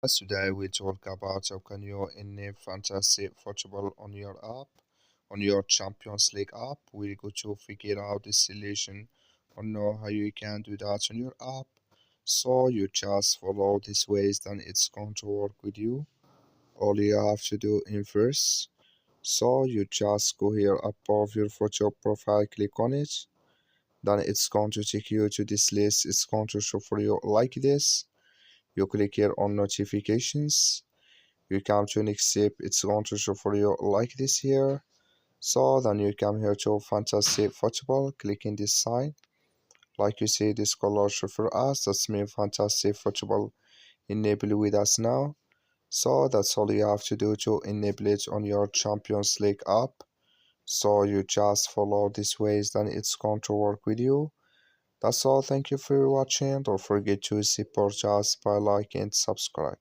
Today we talk about how can you enable fantasy football on your app, on your Champions League app. We're going to figure out the solution or know how you can do that on your app. So you just follow these ways, then it's going to work with you. All you have to do in first. So you just go here above your photo profile, click on it. Then it's going to take you to this list. It's going to show for you like this. You click here on notifications. You come to next step, it's going to show for you like this here. So then you come here to fantasy football, clicking this sign. Like you see this color show for us, that's mean fantasy football enable with us now. So that's all you have to do to enable it on your Champions League app. So you just follow these ways, then it's going to work with you. That's all. Thank you for watching. Don't forget to support us by liking and subscribe.